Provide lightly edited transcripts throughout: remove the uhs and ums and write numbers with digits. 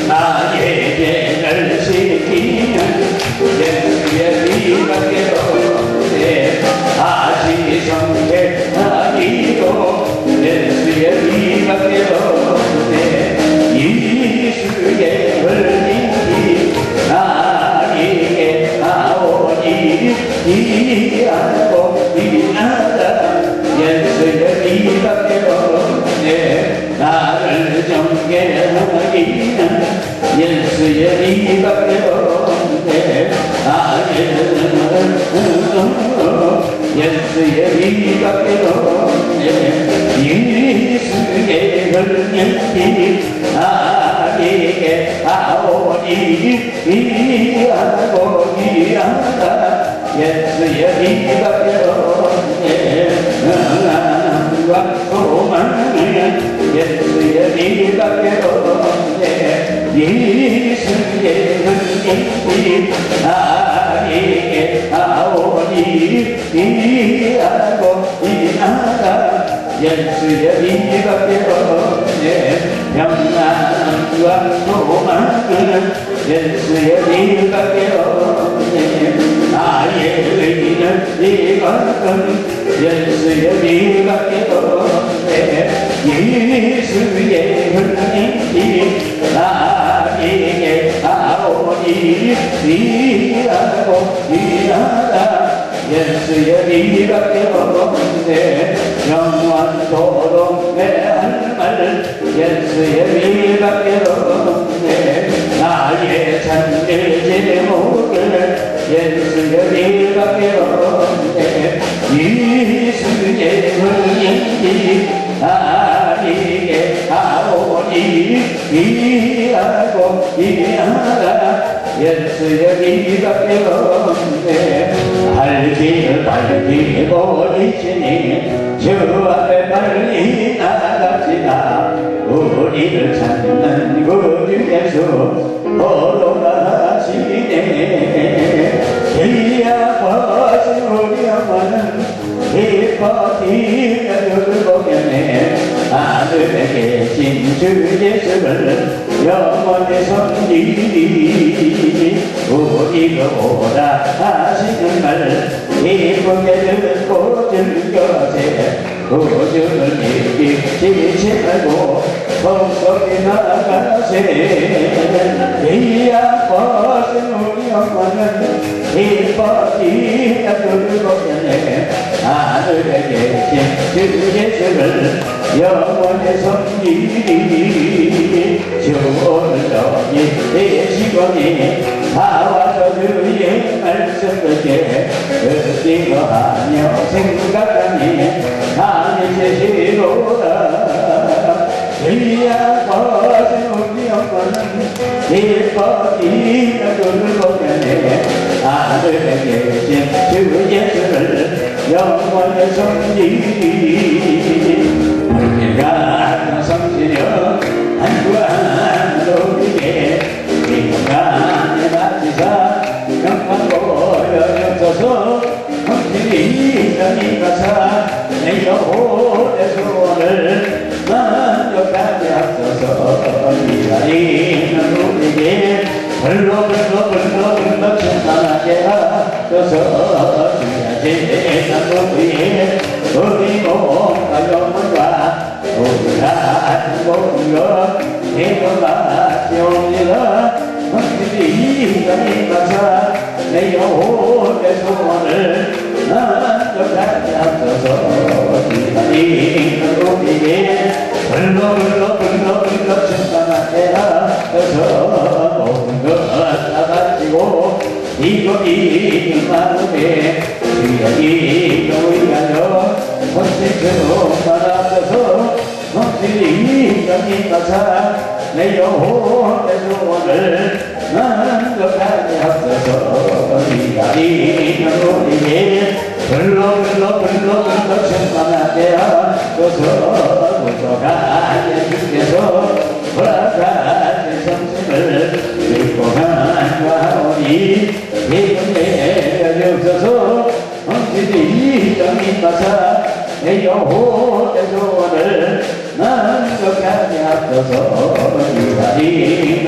나의 죄를 씻기는 예수의 피밖에 없네. 다시 성결하기도 예수의 피밖에 없네. 예수의 흘림이 나에게 나오니 이하고 이하다 예수의 피밖에 없네. 나를 정결하기는 예수의 피밖에 없네. 예수의 피밖에 없네. 예수의 흘림이 나에게 나오니 이하고 이하다 예수의 피밖에 없네. 응원과 소망은 예수의 피밖에 없네. 예수의 흘림이 나에게 나오니 이하고 이하다 예수의 피밖에 없네. 평안과 소망은 예수의 피밖에 없네. 나의 의는 이것은 예수의 피밖에 없네. 예수의 흘림이 나에게 나오니 이하고 이하다 예수의 피밖에 없네. 영원토록 내 할 말 예수의 피밖에 없네. 나의 참된 제목을 예수의 피밖에 없네. 예수의 흘림이 나에게 나오니 이하고 이하다 예수의 피밖에 없네. 발길 밟히고 있으니 주 앞에 빨리 나갑시다. 우리를 찾는 구주 예수 돌아가시네. 이 아버지 우리 엄마는 기뻐 뛰어들 보면에 하늘에 계신 주 예수를 영원히 섬기리. 우리가 오라 하시는 말 기쁘게 듣고 즐겨세. 구주를 믿기 지치 말고 속속히 나가세. 이 아버지 우리 엄마는 기뻐 뛰어들 보면에 하늘에 계신 주 예수를 영원히 섬기리. 주 오늘 너희 대시거니 다 와서 주의 말씀 듣게 듣기도 하며 생각하니 나는 제시로다. 이 아버지 우리 엄마는 기뻐 뛰어들 보면에 하늘에 계신 주 예수를 영원히 섬기리. 내가 섬기려 한구한 우리에게 인간의 마지사 영광 보여주소서. 성실히 너희 가사 내 영혼의 소원을 만족하게 하소서. 기다리는 우리에게 불러 충만하게 하소서. 주야제는 우리의 우리 몸과 영혼과 우리가 모든 것 기도하시옵니다. 성실히 너희 가사 내 영혼의 소원을 만족하게 하소서. 기다리는 우리에게 불러 충만하게 하소서. 모든 것 다 가지고 이곳이 마음에 주의 이름을 위하여 헌신처럼 받아서 성실히 너희 가사 내 영혼의 소원을 만족하게 하소서. 기다리는 우리에게 불러 충만하게 하소서. 부족하게 주께서 허락하신 성심을 일공한과하오니 기쁨 내려주소서. 성실히 너희 가사 내 영혼의 소원을 만족하게 하소서. 기다리는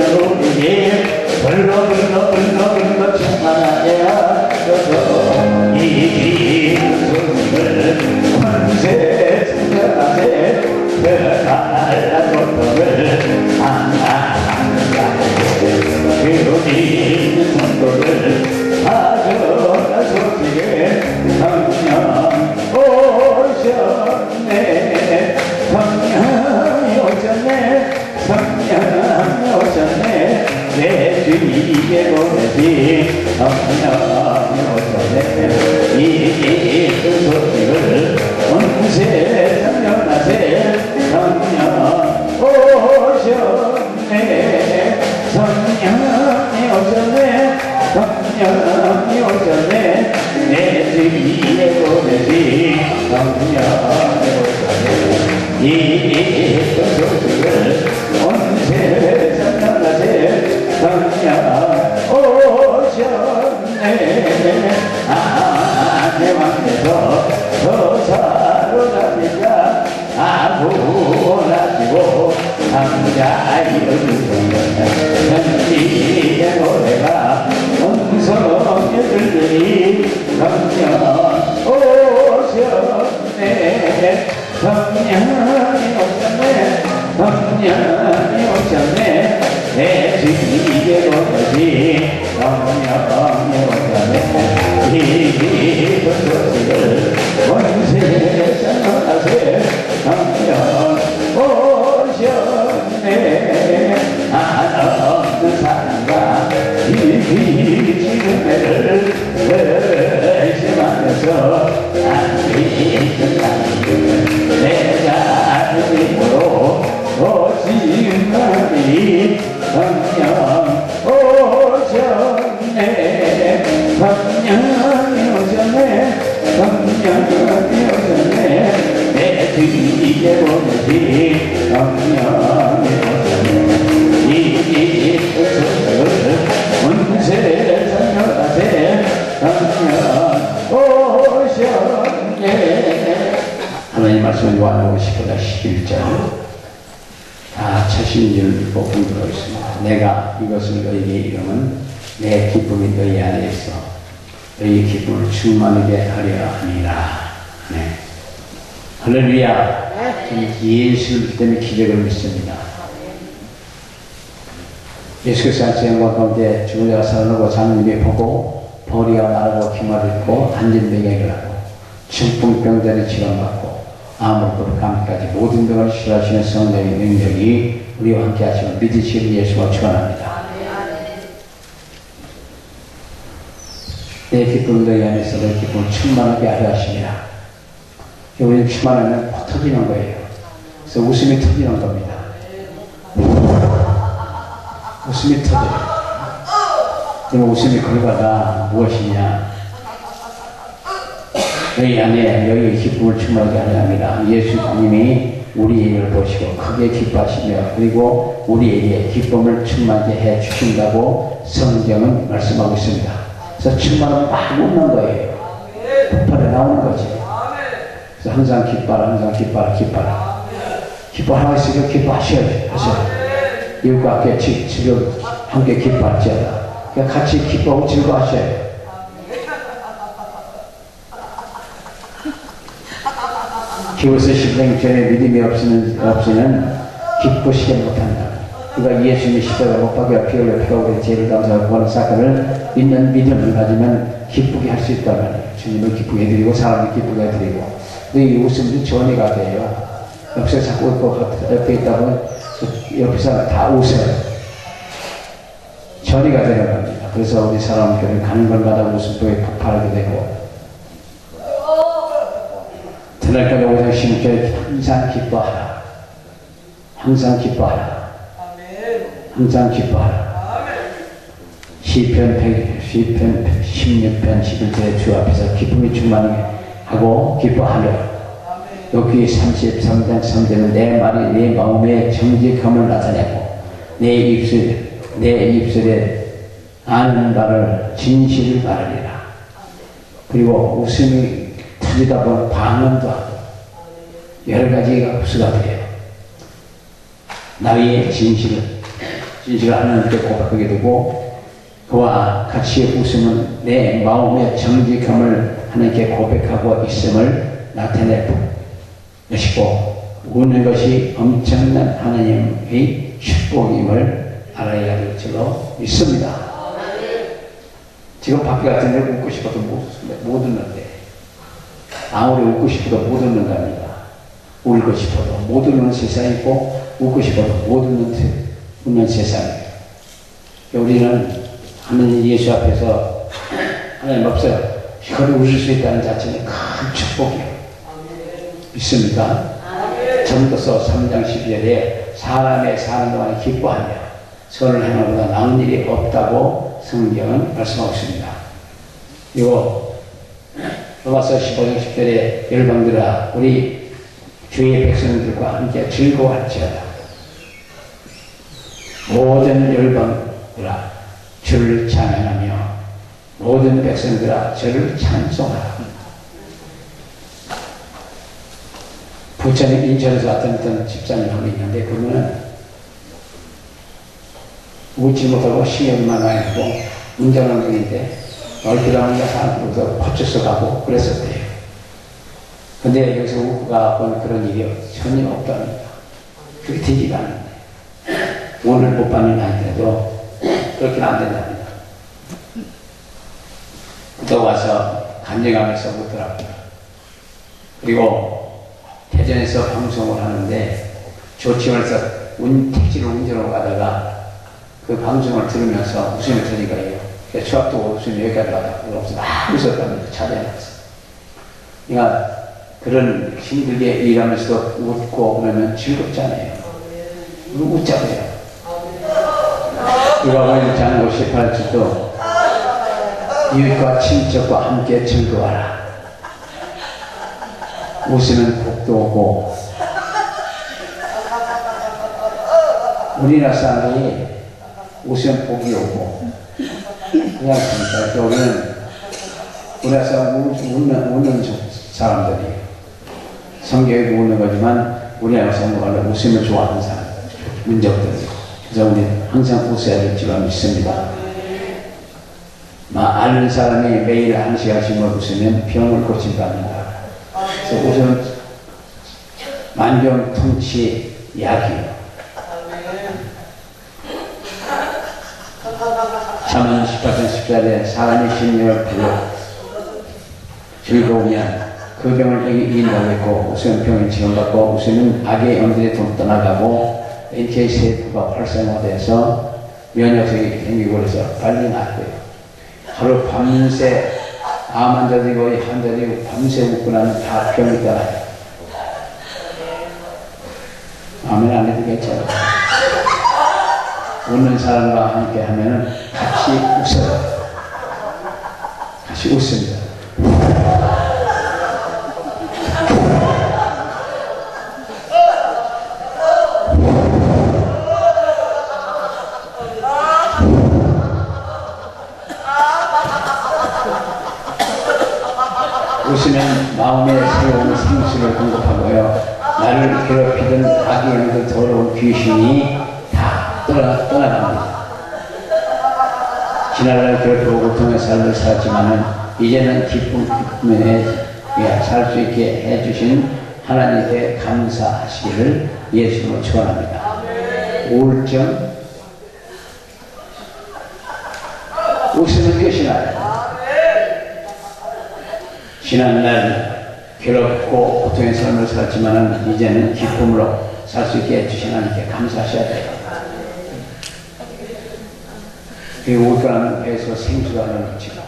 지지게 보내지 성령이 오셨네 이 소식을 온세 성령하세 성령 오셨네 성령이 오셨네 성령이 오셨네 내 주위에 보내지 성령이 오셨네 이 소식을 온세 성령하세 성령 오셨네 내 왕께서 저 사로잡니까 구원하시고 감자의 현지의 노래가 온성에 들리니 성령 오셨네 성령이 오셨네 성령이 오셨네 내 주위에 오셨지 성령이 오셨네 이 소식을 원세 전하세 성령 오셨네 없는 사랑과 지금을 의심하면서 안리는 나를 내가 힘으로 오시는 성령 오셨네 성령이 오셨네 성령이 오셨네 내 뒤에 보내지 성령이 오셨네 이 소식을 온세 성령하세 성령 오셨네 하나님 말씀을 요한복음 10장 11절 다 차신줄 복음 들어있습니다. 내가 이것을 너희에게 이름은 내 기쁨이 너희 안에 있어 너희 기쁨을 충만하게 하려 함이라. 네. 할렐루야. 저는 예수를 믿기 때문에 기적을 믿습니다. 예수께서 하신 영광 가운데 죽은 자가 살아나고 장님이 보고 벌이가 마르고 기마를 입고 앉은 병에 일어나고 중풍병자를 치료받고 아무것도 감기까지 모든 병을 치료하시는 성령의 능력이 우리와 함께 하시는 믿으시는 예수가 축원합니다. 내 기쁨 너희 안에서 내 기쁨을 충만하게 하려 하십니다. 우리는 충만하면 팍 터지는 거예요. 그래서 웃음이 터지는 겁니다. 웃음이 터져요. 그럼 웃음이 결과가 무엇이냐? 너희 안에 너희의 기쁨을 충만하게 하려 합니다. 예수님이 우리 일을 보시고 크게 기뻐하시며 그리고 우리에게 기쁨을 충만하게 해 주신다고 성경은 말씀하고 있습니다. 그래서 충만하면 막 웃는 거예요. 폭발해 나오는 거지. 그래서 항상 기뻐라, 항상 기뻐라, 기뻐라. 기뻐하고 있으니까 기뻐하셔야 돼요. 이웃과 함께 지금 함께 기뻐할지어다. 그러니까 같이 기뻐하고 즐거워하셔야 돼요. 기워서 심생전에 믿음이 없이는 기쁘시게 못한다. 그가 예수님이 십자가 못 박혀 피 흘려 피가 우리 죄를 감사하고 구하는 사건을 믿는 믿음을 가지면 기쁘게 할 수 있단 말이에요. 주님을 기쁘게 해드리고 사람을 기쁘게 해드리고 너희 웃음도 전이가 돼요. 옆에 자꾸 웃고 옆에 있다고 옆에서 다 웃어요. 전이가 되는 겁니다. 그래서 우리 사람 교회 가는 곳마다 웃음도 폭발하게 되고 그날까지 오셔서 심께 항상 기뻐하라. 항상 기뻐하라. 항상 기뻐하라. 시편 16편 11절에 주 앞에서 기쁨이 충만하게 하고 기뻐하려. 여기 33장 3절은 내 말이 내 마음에 정직함을 나타내고 내 입술에 아는 바를 진실을 말하리라. 그리고 웃음이 터지다 보면 방언도 하고 여러 가지가 흡수가 돼요. 나의 진실을 하나님께 고백하게 되고 그와 같이 웃음은 내 마음의 정직함을 하나님께 고백하고 있음을 나타낼 것이고 웃는 것이 엄청난 하나님의 축복임을 알아야 될 줄로 믿습니다. 지금 밖에 같은 데 웃고 싶어도 못 웃는데 아무리 웃고 싶어도 못 웃는답니다. 울고 싶어도 못 웃는 세상이고 웃고 싶어도 못 웃는 세상이에요. 우리는 하나님 예수 앞에서 하나님 없어요. 혀를 웃을 수 있다는 자체는 큰 축복이에요. 믿습니까? 전도서 3장 12절에 사람의 사는 동안에 기뻐하며 선을 행하보다 나은 일이 없다고 성경은 말씀하고 있습니다. 그리고 로마서 15장 10절에 열방들아 우리 주의 백성들과 함께 즐거워할지어다. 모든 열방들아 주를 찬양하며 모든 백성들아 저를 찬송하라. 부천에 인천에서 왔던 집사님 한 분 있는데 그분은 웃지 못하고 신경만 많이 하고 운전하는 분인데 얼핏 하니까 사람들로서 퍼쳐서 가고 그랬었대요. 근데 여기서 웃고 가본 그런 일이 전혀 없답니다. 그게 되지가 않는데 오늘 못 받는 아니더라도 그렇게는 안 된답니다. 또 와서 간증하면서 웃더라고요. 그리고 대전에서 방송을 하는데 조치원에서 택시를 운전하고 가다가 그 방송을 들으면서 웃음이 터지고요. 수학도 웃음이 여기까지 가다가 막 웃었답니다. 차례에 나서. 그러니까 그런 힘들게 일하면서도 웃고 그러면 즐겁잖아요. 웃자고요. 누가복음 장 58절도 이웃과 친척과 함께 즐거워하라. 웃으면 복도 오고 우리나라 사람이 웃으면 복이 오고 그냥 그러니까 여기는 우리나라 사람 웃는 사람들이에요. 성경에 웃는 거지만 우리나라 사람은 웃으면 좋아하는 사람 문제 없거든요. 그래서 우리는 항상 웃어야 될 줄 믿습니다. 아는 사람이 매일 1시간씩 웃으면 병을 고친답니다. 그래서 웃으면 만병통치 약이에요. 잠언 18장 14절에 사람의 심령을 불러 즐거우면 그 병을 이긴다고 했고 웃으면 병이 지원받고 웃으면 악의 영들이 떠나가고 NK 세포가 활성화돼서 면역력이 생기고 그래서 빨리 낫고요. 하루 밤새 암 환자들이고 환자들이 밤새 웃고 나면 다 병이 떠나요. 아멘 안 해도 괜찮아요. 웃는 사람과 함께 하면 같이 웃어요. 같이 웃습니다. 웃으면 마음에 새로운 생수를 공급하고요. 나를 괴롭히던 악의 영들 더러운 귀신이 다 떠나갑니다. 지난날 괴롭히고 고통의 삶을 살았지만은 이제는 기쁨에 살 수 있게 해주신 하나님께 감사하시기를 예수님으로 축원합니다. 우울증 웃으면 끝이 나요. 지난날 괴롭고 고통의 삶을 살았지만 이제는 기쁨으로 살 수 있게 해주신 하나님께 감사하셔야 돼요. 그리고 웃으라는 배에서 생수가 넘치고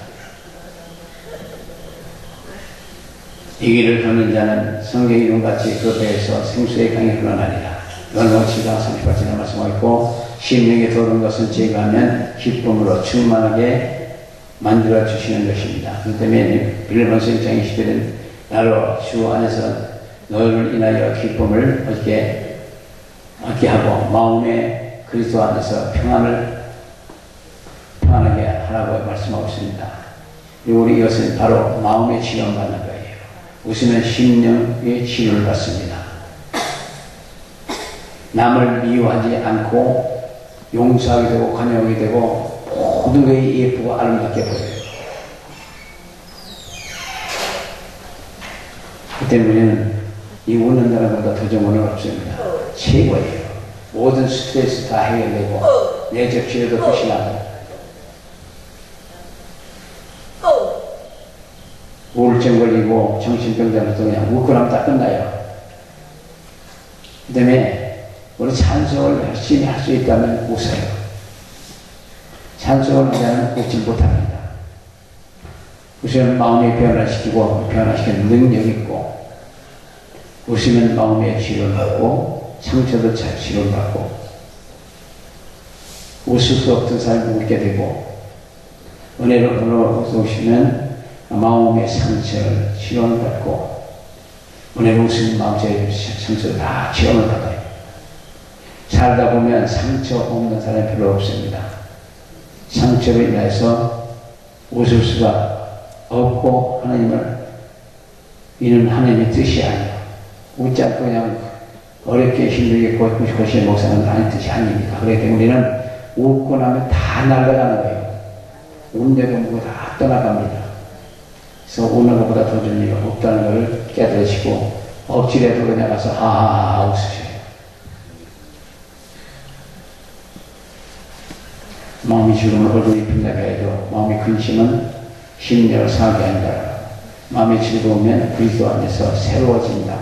이 길을 걷는 자는 성경의 이름같이 그 배에서 생수의 강이 흘러나리라. 요한복음 7장 38절에 말씀하고 있고 심령에 도는 것은 제거하면 기쁨으로 충만하게 만들어 주시는 것입니다. 그 때문에 빌립보서 1장 20절은 나로 주 안에서 너를 인하여 기쁨을 얻게 하고 마음에 그리스도 안에서 평안하게 하라고 말씀하고 있습니다. 그리고 우리 이것은 바로 마음의 치료를 받는 거예요. 웃으면 심령의 치료를 받습니다. 남을 미워하지 않고 용서하게 되고 관용하게 되고 모든 것이 예쁘고 아름답게 보여요. 그 때문에는 이 웃는 사람보다 더 좋은 건 없습니다. 최고예요. 모든 스트레스 다 해결되고 내적 치료도 끝이 나고 우울증 걸리고 정신병자부터 그냥 웃고 나면 다 끝나요. 그 다음에 우리 찬송을 열심히 할 수 있다면 웃어요. 찬송하는 자는 웃지 못합니다. 웃으면 마음이 변화시키고 변화시키는 능력이 있고, 웃으면 마음의 치료를 받고 상처도 잘 치료를 받고, 웃을 수 없던 사람이 웃게 되고, 은혜로 웃으시면 마음의 상처를 치료를 받고, 은혜로 웃으면 마음의 상처를 다 치료를 받아요. 살다 보면 상처 없는 사람이 별로 없습니다. 상처로 인해서 웃을 수가 없고, 이는 하나님의 뜻이 아니에요. 웃지 않고 그냥 어렵게 힘들게 고시는 목사는 하나님의 뜻이 아닙니다. 그렇기 때문에 우리는 웃고 나면 다 날아가는 거예요. 운대도 무고 다 떠나갑니다. 그래서 우는 것보다 더 좋은 일이 없다는 걸 깨달으시고, 억지라도 그냥 가서 하하하 웃으셔요. 마음이 즐거우면 얼굴이 빛나게 해도 마음이 근심은 심령을 상하게 한다. 마음이 즐거우면 그리스도 안에서 새로워진다.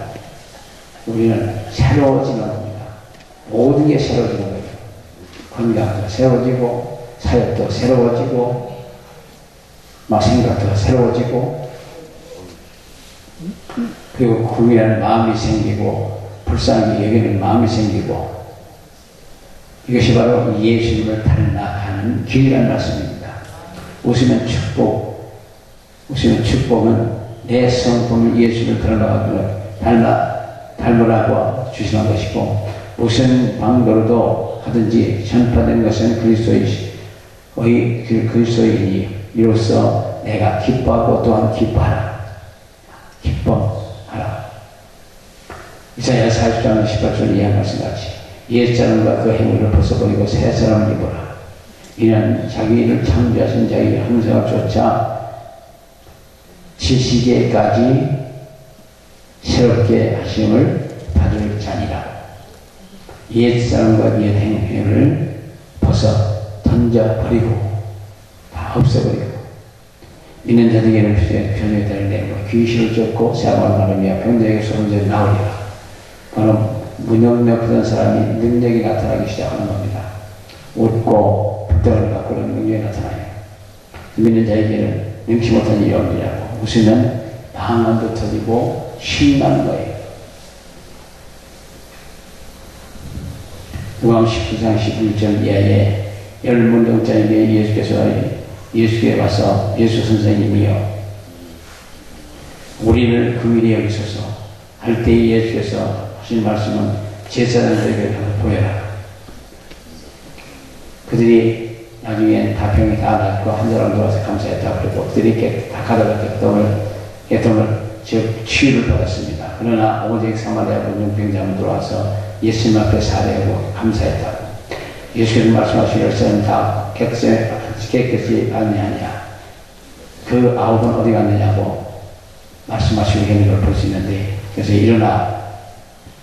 우리는 새로워지는 겁니다. 모든 게 새로워지는 거예요. 건강도 새로워지고, 사역도 새로워지고, 생각도 새로워지고, 그리고 구이라는 마음이 생기고, 불쌍히 여기는 마음이 생기고, 이것이 바로 예수님을 닮아가는 길이라는 말씀입니다. 웃으면 축복, 웃으면 축복은 내 성품을 예수를 닮으라고 주시는 것이고, 무슨 방도로도 하든지 전파되는 것은 그리스도인이 이로써 내가 기뻐하고 또한 기뻐하라. 기뻐하라. 이사야 40장 18절 이하의 말씀같이 옛사람과 그 행위를 벗어버리고 새 사람을 입어라. 이는 자기를 창조하신 자의 형상을 쫓아 지시기까지 새롭게 하심을 받을 자니라. 옛사람과 옛 행위를 벗어 던져버리고 다 없애버리고, 믿는 자들에게는 변호의 달을 내고 귀신을 쫓고 사망을 나누며 병자에게서 혼자 나오리라. 바로 무능력하던 사람이 능력이 나타나기 시작하는 겁니다. 웃고 불떡을 갖고 그런 능력이 나타나요. 믿는 자에게는 능치 못한 일이 없느냐고. 웃으면 방언도 터지고 신나는 거예요. 누가복음 19장 11절 이하에 열문동자에게 예수께 와서 예수 선생님이여 우리를 긍휼히 여기소서 할 때에 예수께서 하신 말씀은 제사장들에게 보여라. 그들이 나중에 다 병이 다 낫고 한 사람 들어와서 감사했다. 그리고 그들이 다 가다가 개통을 즉 치유를 받았습니다. 그러나 오직 사마리아 문병자만 들어와서 예수님 앞에 사례하고 감사했다고. 예수께서 말씀하신 열 사람 다 깨끗이 아니하냐. 그 아홉은 어디 갔느냐고 말씀하시고 있는 걸 볼 수 있는데, 그래서 일어나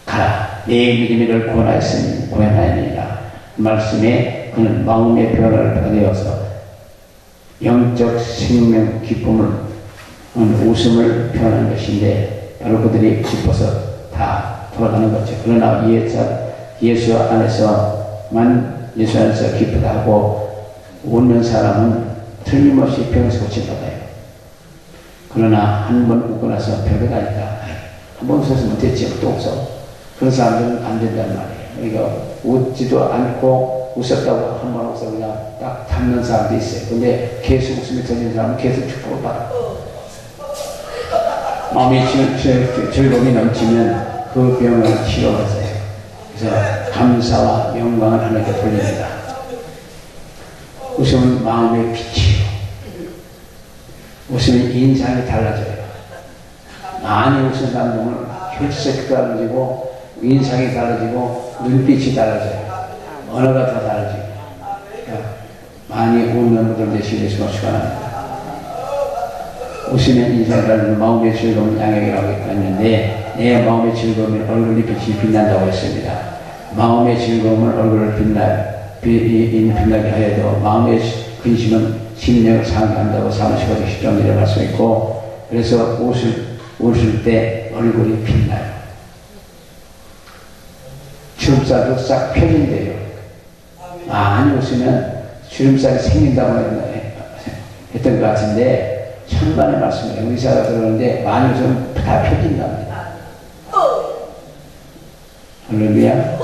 가라. 내 믿음이 너를 구원하였느니라. 말씀에 그는 마음의 변화를 받아내어서 영적 생명 기쁨을 웃음을 표현하는 것인데, 바로 그들이 기뻐서 다 돌아가는 거죠. 그러나 예수 안에서 기쁘다 하고 웃는 사람은 틀림없이 병에서 고침받아요. 그러나 한 번 웃고 나서 별거 아니다. 한 번 웃어서 못했지 또 웃어. 그런 사람들은 안 된단 말이에요. 그러니까 웃지도 않고 웃었다고 한 번 웃어 그냥 딱 담는 사람도 있어요. 근데 계속 웃음이 터지는 사람은 계속 축복을 받아. 마음이 즐거움이 넘치면 그 병을 치료하세요. 그래서 감사와 영광을 하나님께 돌립니다. 웃음은 마음의 빛이요. 웃으면 인상이 달라져요. 많이 웃은 사람들은 혈색이 달라지고 인상이 달라지고 눈빛이 달라져요. 언어가 다 달라지고. 그러니까 많이 웃는 분들 되시기 위해서 축원합니다. 웃으면 인상이 달라지고 마음의 즐거움은 양액이라고 했는데, 내 마음의 즐거움은 얼굴이 빛이 빛난다고 했습니다. 마음의 즐거움은 얼굴을 빛나게 하여도 마음의 근심은 심령을 상하게 한다고 사무시고 10장이라고 할 수 있고, 그래서 웃을 때 얼굴이 빛나요. 춤사도 싹 펴진대요. 많이 웃으면 주름살이 생긴다고 했던 것 같은데 천만의 말씀이에요. 의사가 들어오는데 많이 웃으면 다 펴진답니다. 할렐루야.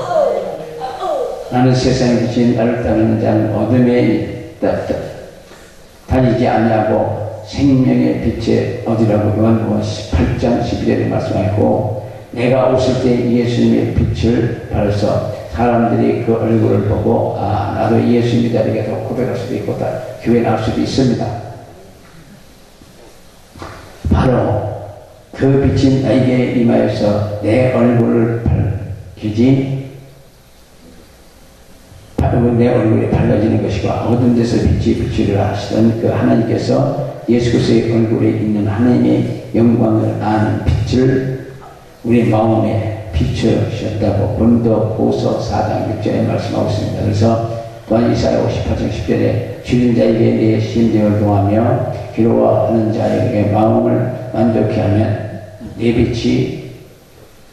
나는 세상에 비친 나를 따르는 자는 어둠에 다니지 아니하고 생명의 빛에 어디라고 요한복음 18장 12절에 말씀하고 내가 오실 때 예수님의 빛을 발해서 사람들이 그 얼굴을 보고 아 나도 예수님이다 이렇게 고백할 수도 있고 교회 나올 수도 있습니다. 바로 그 빛이 나에게 임하여서 내 얼굴을 밝히지 내 얼굴이 밝아지는 것이고 어두운 데서 빛이 비추리라 하시던 그 하나님께서 예수 그리스도의 얼굴에 있는 하나님의 영광을 아는 빛을 우리 마음에 비추셨다고 본도후서 4장 6절에 말씀하고 있습니다. 그래서 또한 이사야 58장 10절에 죽은 자에게 내 심령을 동하며 괴로워하는 자에게 마음을 만족케 하면 내 빛이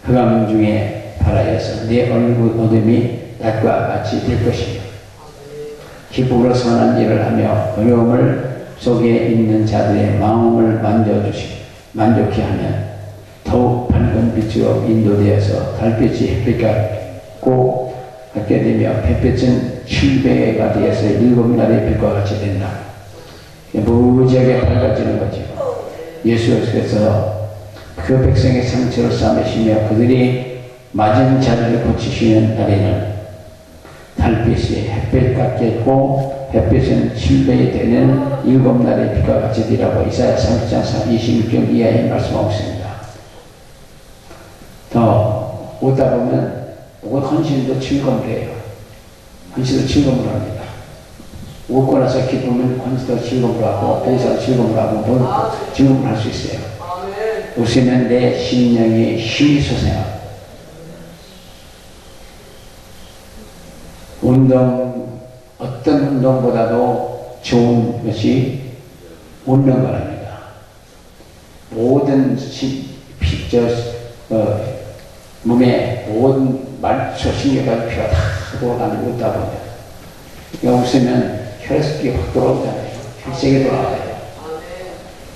흑암 중에 발하여서 내 얼굴 어둠이 낮과 같이 될 것이며 기쁨으로 선한 일을 하며 어려움을 속에 있는 자들의 마음을 만족케 하면 더욱 밝은 빛으로 인도되어서 달빛이 햇빛 같고 같게 되며 햇빛은 7배가 되어서 7날의 빛과 같이 된다. 무지하게 밝아지는 거죠. 예수께서 그 백성의 상처를 싸매시며 그들이 맞은 자리를 고치시는 날에는 달빛이 햇빛 같겠고 햇빛은 7배에 되는 7날의 빛과 같이 되라고 이사야 30장 26절 이하에 말씀하고 있습니다. 더 오다 보면 헌신도 즐거움을 해요. 헌신도 즐거움을 합니다. 웃고 나서 기쁘면 헌신도 즐거움을 하고 봉사도 즐거움을 하고 즐거움을 할 수 있어요. 웃으면 내 심령이 힘이 솟아요. 어떤 운동보다도 좋은 것이 웃는 거랍니다. 모든 몸에 모든 말초 신경까지 피가 다 돌아가는 웃다 보면 웃으면 혈색이 확 돌아오잖아요. 혈색이 돌아와요.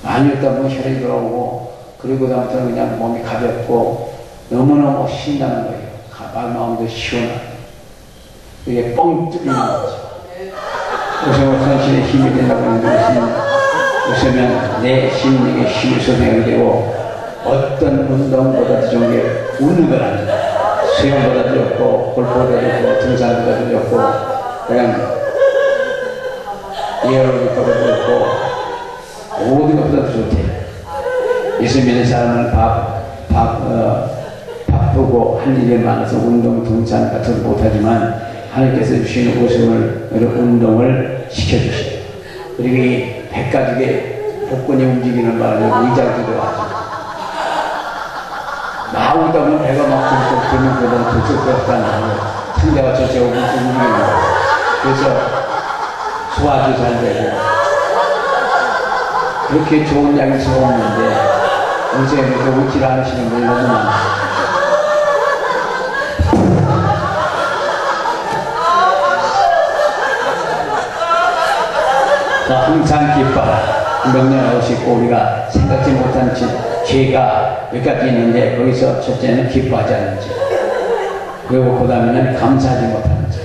많이 웃다 보면 혈액이 돌아오고 그리고 다음부터는 그냥 몸이 가볍고 너무너무 신나는 거예요. 마음도 시원하고 이게 뻥 뚫리는 거죠. 웃으면 헌신의 힘이 된다고 하는데 웃으면 내 심령의 힘이 솟아나게 되고 어떤 운동보다도 좋은 게 웃는 거랍니다. 수영보다도 좋고 골프보다도 좋고 등산보다도 좋고 그냥 에어로빅보다도 좋고 모든 것보다도 좋대요. 예수 믿는 사람은 바쁘고 할 일이 많아서 운동, 등산 같은 거 못하지만 하나님께서 주시는 웃음을, 운동을 시켜주셔요. 그리고 이 백가죽의 복근이 움직이는 바람에 의자도 좋아하죠. 나오다 보면 배가 막 들면 그보다 더 쓸 것 같다는 상대가 저쪽 움직이는 거예요. 그래서 소화도 잘 되고 그렇게 좋은 약이 수없는데 요새 웃질 않으시는 분이 너무 많아요. 항상 기뻐 명령하고 싶고 우리가 생각지 못한 죄가 몇 가지 있는데 거기서 첫째는 기뻐하지 않는 죄, 그리고 그 다음에는 감사하지 못하는 죄,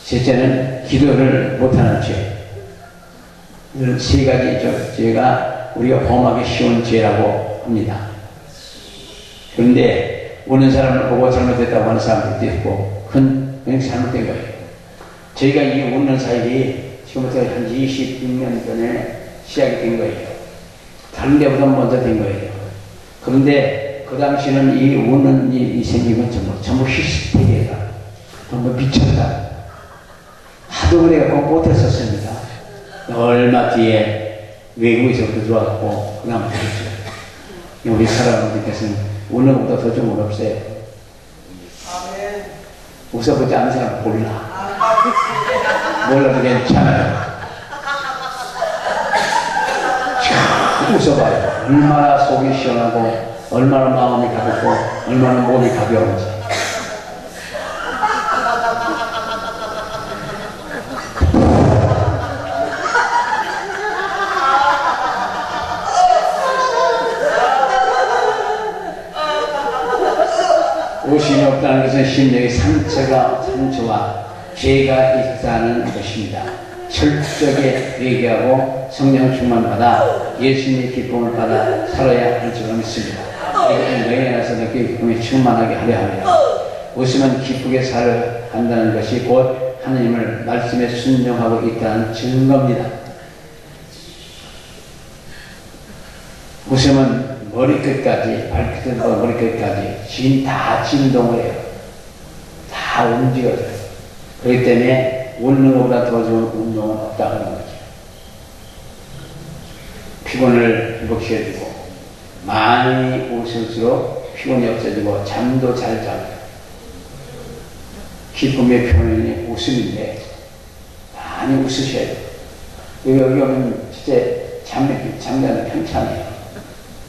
셋째는 기도를 못하는 죄. 이런 세 가지 죄가 우리가 범하기 쉬운 죄라고 합니다. 그런데 우는 사람을 보고 잘못했다고 하는 사람들도 있고 그건 잘못된 거예요. 저희가 이 웃는 사역이 지금부터 한 26년 전에 시작이 된 거예요. 다른 데보다 먼저 된 거예요. 그런데 그 당시는 이 우는 일이 생기면 전부 히스테리다. 전부 미쳤다. 하도 그래갖고 못했었습니다. 얼마 뒤에 외국에서부터 들어왔고 그 다음에 됐죠. 우리 사람들께서는 우는 것보다 더 좀 어렵어요. 웃어보지 않은 사람 몰라. 몰라도 괜찮아요. 참 웃어봐요. 얼마나 속이 시원하고 얼마나 마음이 가볍고 얼마나 몸이 가벼운지. 웃음이 없다는 것은 심령의 상처와 죄가 있다는 것입니다. 철저하게 회개하고 성령 충만받아 예수님의 기쁨을 받아 살아야 할 줄 믿습니다. 너희 안에서 그 기쁨이 충만하게 하려 합니다. 웃으면 기쁘게 살아야 한다는 것이 곧 하나님을 말씀에 순종하고 있다는 증거입니다. 웃으면 머리끝까지, 발끝부터 머리끝까지 다 진동을 해요. 다 움직여져요. 그렇기 때문에 웃는 것보다 더 좋은 운동은 없다는 거죠. 피곤을 회복시켜주고 많이 웃을수록 피곤이 없어지고 잠도 잘 자요. 기쁨의 표현이 웃음인데 많이 웃으셔야 돼요. 여기 오면 진짜 잠자는 편찮아요.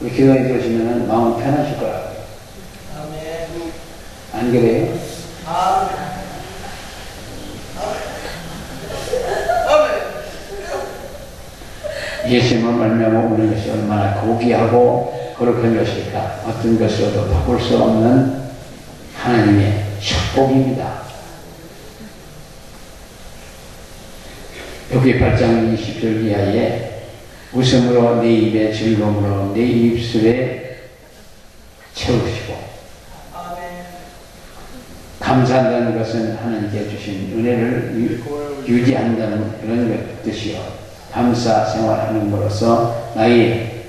우리 기도해 들으시면 마음 편하실 거라고요. 안 그래요? 예수님을 말미암아 우는 것이 얼마나 고귀하고 거룩한 것일까. 어떤 것으로도 바꿀 수 없는 하나님의 축복입니다. 여기 8장 20절 이하에 웃음으로 내 입에 즐거움으로 내 입술에 채우시고 감사한다는 것은 하나님께 주신 은혜를 유지한다는 그런 뜻이요. 감사 생활하는 것으로서 나의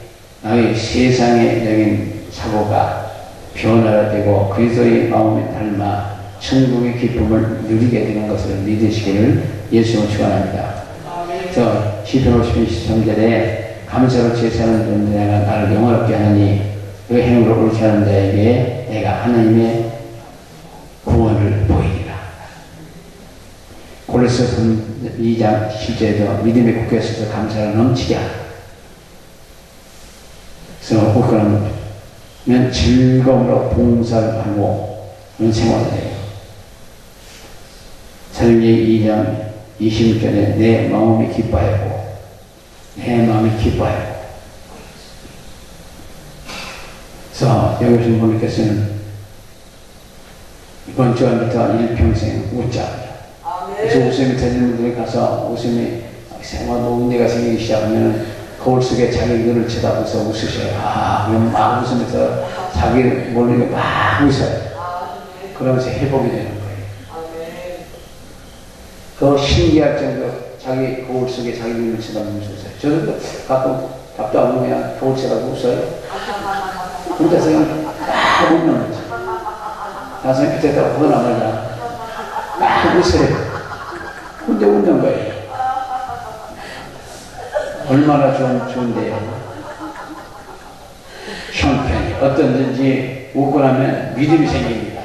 세상적인 사고가 변화되고 그리스도의 마음에 닮아 천국의 기쁨을 누리게 되는 것을 믿으시기를 예수님을 축원합니다. 그래서 시편 50편 13절에 감사로 제사하는 존재가 나를 영화롭게 하느니 그 행위를 옳게 하는 자에게 내가 하나님의 구원을 보이리라. 골로새서 2장 7절에도 믿음의 굳게 서서 감사를 넘치게 하라. 그래서 그러면 즐거움으로 봉사를 하고 그런 생활을 해요. 사도행전 2장 20절에 내 마음이 기뻐하고 그래서 여기 오신 분께서는 이번 주간부터 일평생 웃자. 그래서 웃음이 터지는 분들이 가서 웃음이 생활 문제가 생기기 시작하면 거울 속에 자기 눈을 쳐다보면서 웃으셔요. 그럼 막 웃으면서 자기 몰리게 막 웃어요. 그러면서 회복이 되는 거예요. 그 신기할 정도로 자기 거울 속에 자기 눈을 쳐다보면서 웃어요. 저도 가끔 답답하면 그냥 거울 쳐다보고 웃어요. 혼자서 그냥 막 웃는 거죠. 나중에 그때다가 그거 나가자 막 웃어요. 혼자 웃는 거예요. 얼마나 좋은데요. 형편이 어떤지 웃고 나면 믿음이 생깁니다.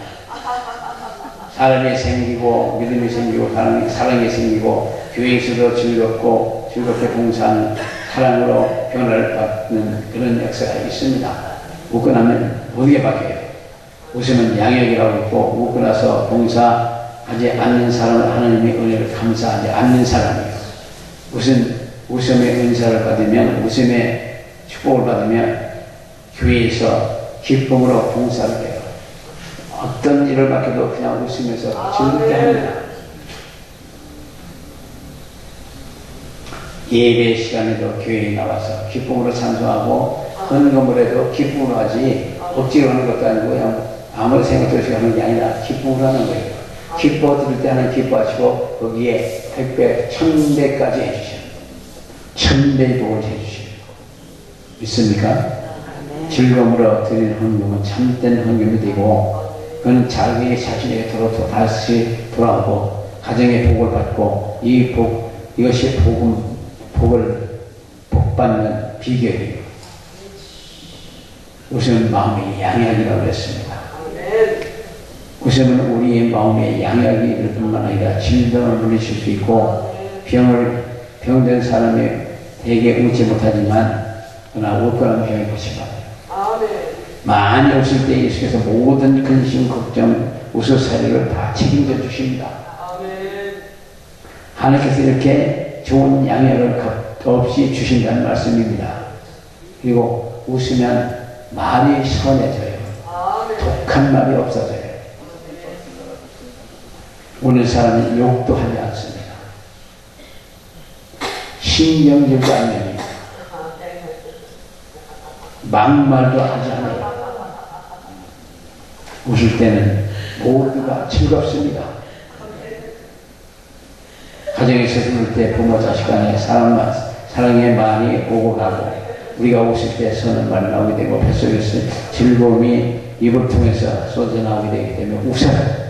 사람이 생기고 믿음이 생기고 사랑이 생기고 교회에서도 즐겁게 봉사하는 사랑으로 변화를 받는 그런 역사가 있습니다. 웃고 나면 어디에 바뀌어요. 웃으면 양육이라고 있고 웃고 나서 봉사하지 않는 사람은 하나님의 은혜를 감사하지 않는 사람이에요. 웃음의 은사를 받으면 웃음의 축복을 받으면 교회에서 기쁨으로 봉사를 해요. 어떤 일을 맡겨도 그냥 웃으면서 즐겁게 합니다. 예배 시간에도 교회에 나와서 기쁨으로 찬송하고 헌금을 해도 기쁨으로 하지 억지로 하는 것도 아니고 그냥 아무리 생각도 없이 하는 게 아니라 기쁨으로 하는 거예요. 기뻐 드릴 때 하나님 기뻐하시고 거기에 100배, 1000배까지 해주셔요. 1000배의 복을 해주셔요. 믿습니까? 즐거움으로 드리는 헌금은 참된 헌금이 되고 그는 자기 자신에게 다시 돌아오고 가정의 복을 받고 이것이 복을 복받는 비결이에요. 웃음은 마음의 양약이라고 했습니다. 웃음은 우리의 마음의 양약이 될 뿐만 아니라 질병을 물리칠 수 있고 병든 사람이 대개 웃지 못하지만 그러나 웃거나 병이 고침받아요. 많이 웃을 때 예수께서 모든 근심, 걱정, 우스사리를 다 책임져 주십니다. 하나님께서 이렇게 좋은 양약을 없이 주신다는 말씀입니다. 그리고 웃으면 말이 선해져요. 독한 말이 없어져요. 우는 사람은 욕도 하지 않습니다. 신경질도 안 냅니다. 막말도 하지 않아요. 웃을 때는 모두가 즐겁습니다. 가정에서 웃을 때 부모 자식 간에 사랑의 말이 오고 가고, 우리가 웃을 때 선한 말이 나오게 되고, 뱃속에서 즐거움이 입을 통해서 쏟아 나오게 되기 때문에 웃어요.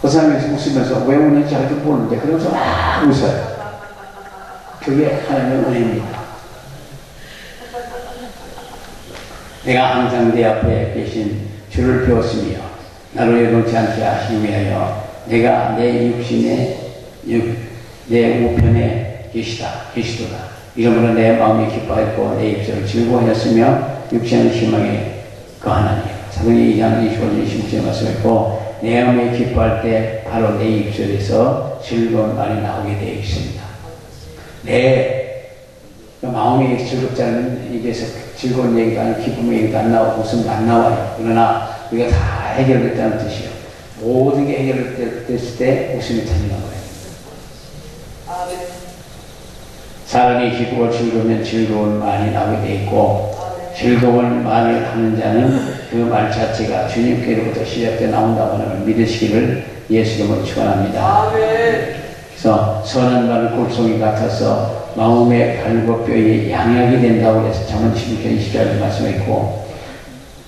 그 사람이 웃으면서 왜 우는지 알고 보는데, 그러면서 막 웃어요. 그게 하나님의 은혜입니다. 내가 항상 내 앞에 계신 주를 배웠으며 나로 여동치 않게 하시기 위하여 내가 내 육신의 내 우편에 계시도다. 이러므로 내 마음이 기뻐했고 내 입술을 즐거워하였으며 육신의 희망에 거하나니. 사도행전 2장 25절 26절에 말씀했고, 내 마음이 기뻐할 때 바로 내 입술에서 즐거운 말이 나오게 되어 있습니다. 내 마음이 즐겁지 않으면 입에서 즐거운 얘기도 아니고 기쁨의 얘기도 안 나오고 웃음도 안 나와요. 그러나 우리가 다 해결됐다는 뜻이에요. 모든 게 해결됐을 때 웃음이 터지는 거예요. 사람이 기쁘고 즐거우면 즐거운 말이 나오게 돼 있고, 즐거운 말을 하는 자는 그 말 자체가 주님께로부터 시작돼 나온다고 하는 걸 믿으시기를 예수 이름으로 축원합니다. 그래서 선한 말은 골송이 같아서 마음의 갈고 뼈에 양약이 된다고 해서 잠언 16장 20절에 말씀했고,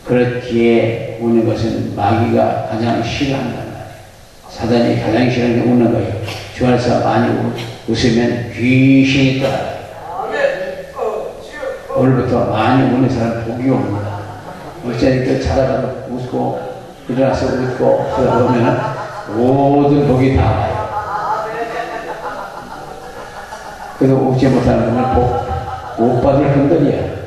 그렇기에 우는 것은 마귀가 가장 싫어한단 말이에요. 사단이 가장 싫어하는 게 우는 거예요. 주 안에서 많이 웃으면 귀신이 떠나요. 오늘부터 많이 우는 사람 복이 옵니다. 어쩌니까 자다가도 웃고 일어나서 웃고 그러면은 모든 복이 다 와요. 그래서 웃지 못하는 분은 복 못 받을 분들이야.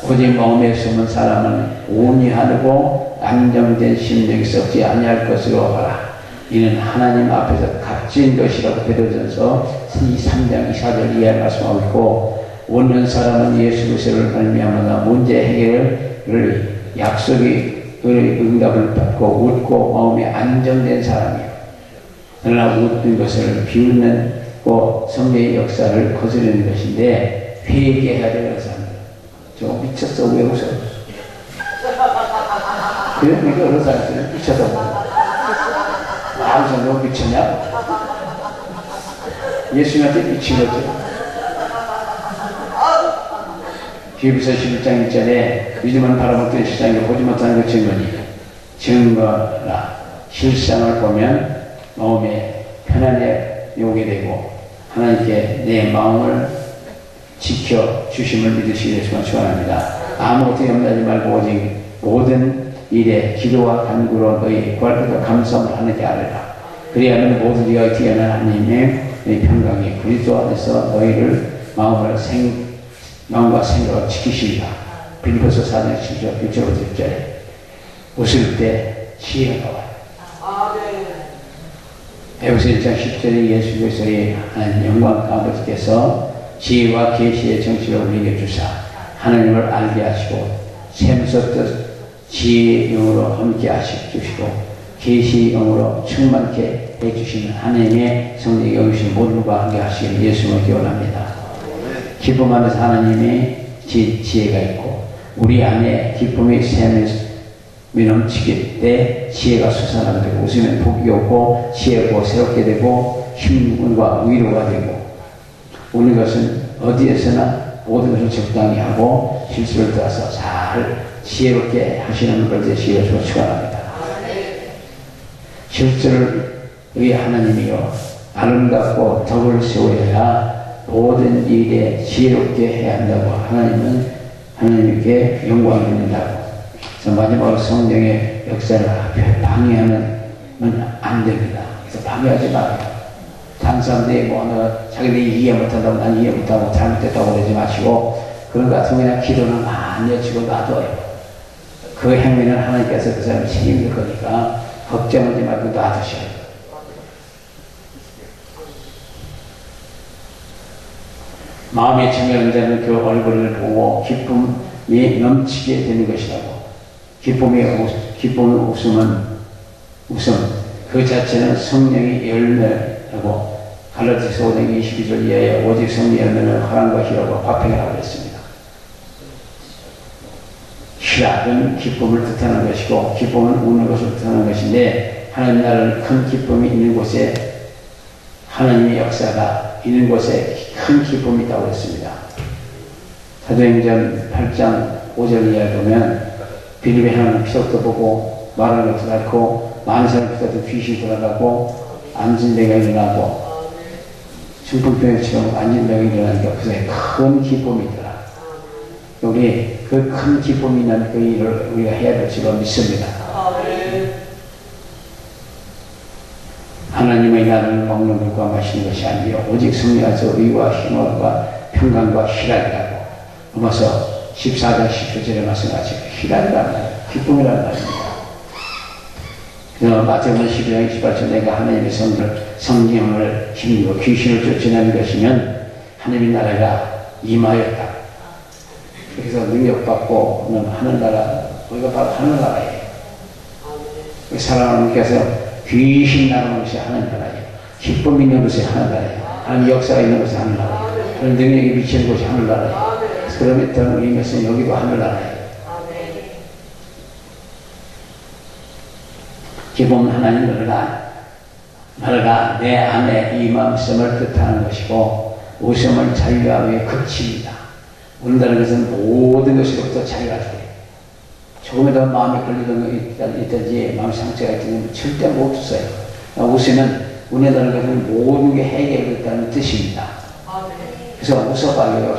오직 마음에 숨은 사람은 온유하고 안정된 심령이 썩지 아니할 것으로 하라. 이는 하나님 앞에서 값진 것이라고 베드로전서 3장 24절 이하에 말씀하고 있고, 웃는 사람은 예수 그리스도를 말미암아 문제 해결을 약속의 응답을 받고 웃고 마음이 안정된 사람이에요. 그러나 웃는 것을 비웃는 성령의 역사를 거스르는 것인데, 회개해야 되는 사람들. 저거 미쳤어, 왜 웃어? 그러니까 어느 사람들은 미쳤다고. 너 미쳤냐? 예수님한테 미친 거죠. 히브리서 11장 1절에 믿음은 바라보던 실상이고 보지 못하는 그 증거라. 실상을 보면 마음에 편안해 오게 되고, 하나님께 내 마음을 지켜 주심을 믿으시기 위해서 축원합니다. 아무것도 염려하지 말고 오직 모든 일에 기도와 간구로 너희 구할때도 감사함을 하나님께 아뢰라. 그리하면 모든 이가 뛰어난 하나님의 평강이 그리스도 안에서 너희를 마음과 생각을 지키시리라. 빌립보서 4장 7절 1절부터 6절에 웃을 때 지혜가 나와요. 에베소 1장 10절에 예수 그리스도의 하나님 영광 아버지께서 지혜와 계시의 정치를 우리에게 주사 하나님을 알게 하시고 샘솟듯 지혜의 영으로 함께 주시고 계시의 영으로 충만케 해주시는 하나님의 성령이 여기신 모두가 함께 하시길 예수님을 기원합니다. 기쁨 안에서 하나님의 지혜가 있고, 우리 안에 기쁨의 샘이 넘치게 때 지혜가 솟아나게 되고, 웃으면 복이 오고 지혜고 새롭게 되고 힘과 위로가 되고, 우는 것은 어디에서나 모든 것을 적당히 하고 실수를 따라서 잘 지혜롭게 하시는 걸 되시기를 축원합니다. 실수를 위해 하나님이요 아름답고 덕을 세워야 모든 일에 지혜롭게 해야 한다고 하나님은 하나님께 영광을 드린다고. 그래서 마지막으로 성령의 역사를 방해하면 안 됩니다. 그래서 방해하지 말아요. 다른 사람들이 자기들이 이해 못한다고 난 이해 못하고 잘못됐다고 그러지 마시고, 그런 것 같으면 그냥 기도는 많이 해주고 놔둬요. 그 행위는 하나님께서 그 사람을 책임질 거니까 걱정하지 말고 놔두셔요. 마음이 청결한 자는 그 얼굴을 보고 기쁨 넘치게 되는 것이라고. 기쁨의 웃음 그 자체는 성령의 열매라고 갈라디아서 5장 22절 이하에 오직 성령의 열매는 화랑과 희락과 화평이라고 했습니다. 희락은 기쁨을 뜻하는 것이고 기쁨은 우는 것을 뜻하는 것인데 하나님 나라는 큰 기쁨이 있는 곳에 하나님의 역사가 있는 곳에 큰 기쁨이 있다고 했습니다. 사도행전 8장 5절 이하에 보면 빌립의 하나님 피속도 보고 말하는 것을 앓고 많은 사람을 피속도 귀신이 돌아가고 안진병이 일어나고 중풍병처럼 안진병이 일어나니까 그새 큰 기쁨이 있더라. 우리 그 큰 기쁨이 있는 그 일을 우리가 해야 될 줄로 믿습니다. 하나님의 나라를 먹는 것과 마시는 것이 아니요 오직 성령에서 의와 희망과 평강과 희락이라고 로마서 14장 10절에 말씀하시고 희락이라는 말, 기쁨이라는 말입니다. 그래서 마태복음 12장 28절 내가 하나님의 성령을 힘입어 귀신을 쫓아내는 것이면 하나님의 나라가 임하였다. 그래서 능력받고 하늘나라, 우리가 바로 하늘나라예요. 사랑하는 께서 귀신 나가는 것이 하늘나라예요. 기쁨이 있는 것이 하늘나라예요. 하나님 역사가 있는 것이 하늘나라예요. 그런 능력이 미치는 것이 하늘나라예요. 그러면 더 의미에서 여기도 하늘나라예요. 기쁨은 하나님 나라가 내 안에 이 마음씀을 뜻하는 것이고 웃음은 자유함의 극치입니다. 운다는 것은 모든 것으로부터 자유가 돼요. 조금이라도 마음에 걸리던 거 있든지 마음에 상처가 있든지 절대 못 웃어요. 웃으면 운다는 것은 모든 게 해결됐다는 뜻입니다. 그래서 웃어봐요.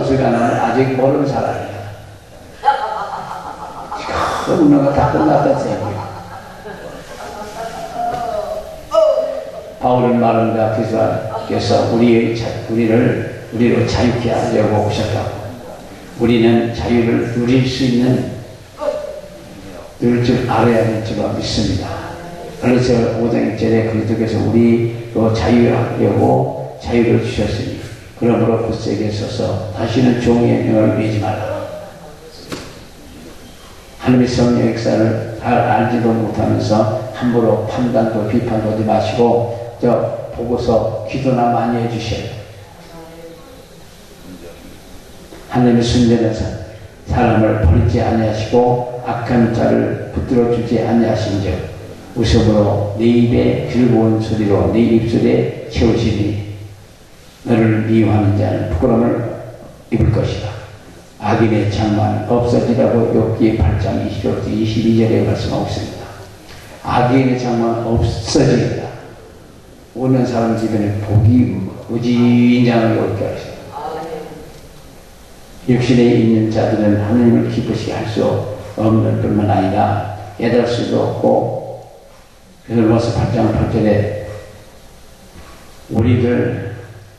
웃으면 아직 모르는 사람이에요. 웃는 거 다 끝났다 생각해요. 바울은 말합니다. 그래서 우리를 자유케 하려고 오셨다고. 우리는 자유를 누릴 수 있는 누릴 줄 알아야 될 줄로 믿습니다. 그래서 5장 1절에 그리스도께서 우리로 자유하려고 자유를 주셨으니 그러므로 굳세게 서서 다시는 종의 명을 매지 말라. 하나님의 성령 역사를 잘 알지도 못하면서 함부로 판단도 비판도 하지 마시고 보고서 기도나 많이 해주셔요. 하나님의 순전한 사람을 버리지 아니하시고 악한 자를 붙들어 주지 아니하신즉 웃음으로 네 입에 즐거운 소리로 네 입술에 채우시니 너를 미워하는 자는 부끄러움을 입을 것이다. 악인의 장만 없어지라고 욥기 8장 22절에 말씀하고 있습니다. 악인의 장만 없어지리라. 오는 사람 주변에 복이 무진장하게 올게 하시다. 육신에 있는 자들은 하나님을 기쁘시게 할 수 없는 뿐만 아니라 깨달을 수도 없고, 그래서 로마서 8장 8절에 우리들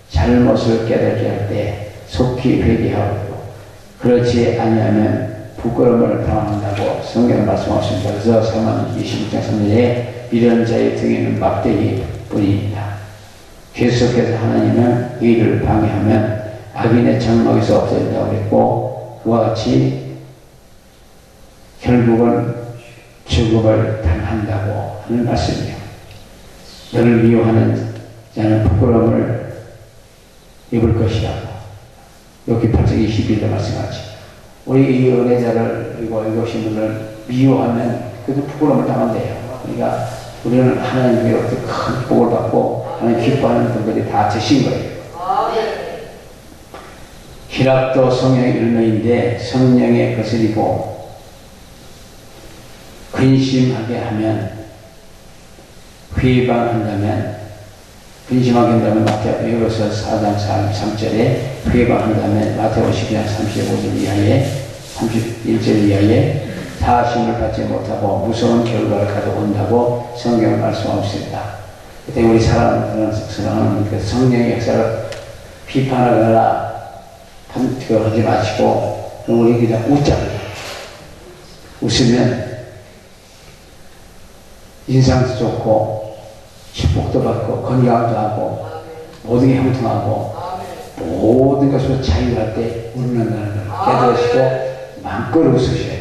잘못을 깨닫게 할 때 속히 회개하고 그렇지 아니하면 부끄러움을 당한다고 성경에 말씀하십니다. 그래서 사만 26장 3절에 이런 자의 등에는 막대기 뿐입니다. 계속해서 하나님은 의를 방해하면 악인의 장막에서 없어진다고 했고 그와 같이 결국은 죽음을 당한다고 하는 말씀이에요. 너를 미워하는 자는 부끄러움을 입을 것이라고 여기 8장 22절에 말씀하지. 우리 이 은혜자를 읽으신 분을 미워하면 그래도 부끄러움을 당한대요. 그러니까 우리는 하나님으로부터 큰 복을 받고 하나님 기뻐하는 분들이 다 되신 거예요. 희락도 성령의 열매인데 성령의 거슬리고 근심하게 하면 회방한다면 근심하게 한다면 마태복음 4장 3절에 회방한다면 마태복음 12장 35절 이하에 31절 이하에 사심을 받지 못하고 무서운 결과를 가져온다고 성경을 말씀하고 있습니다. 그때 우리 사람들은 그 성령의 역사를 비판하거나 하지 마시고 우리 그냥 웃자고요. 웃으면 인상도 좋고 축복도 받고 건강도 하고 모든 게 형통하고 모든 것으로 자유할 때 웃는다는 걸 깨닫으시고 마음껏 웃으셔요.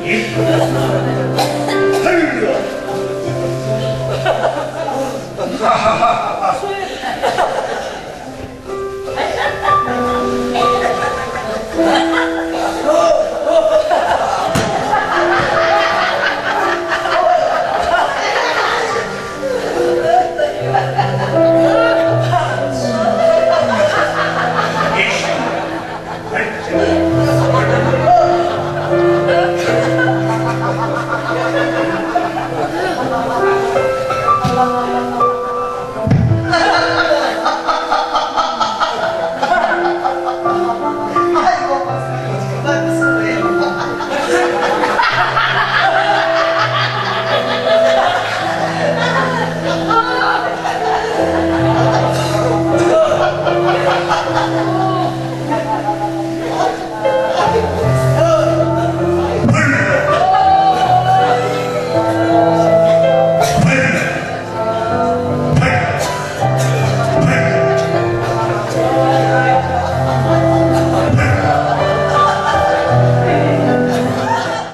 예.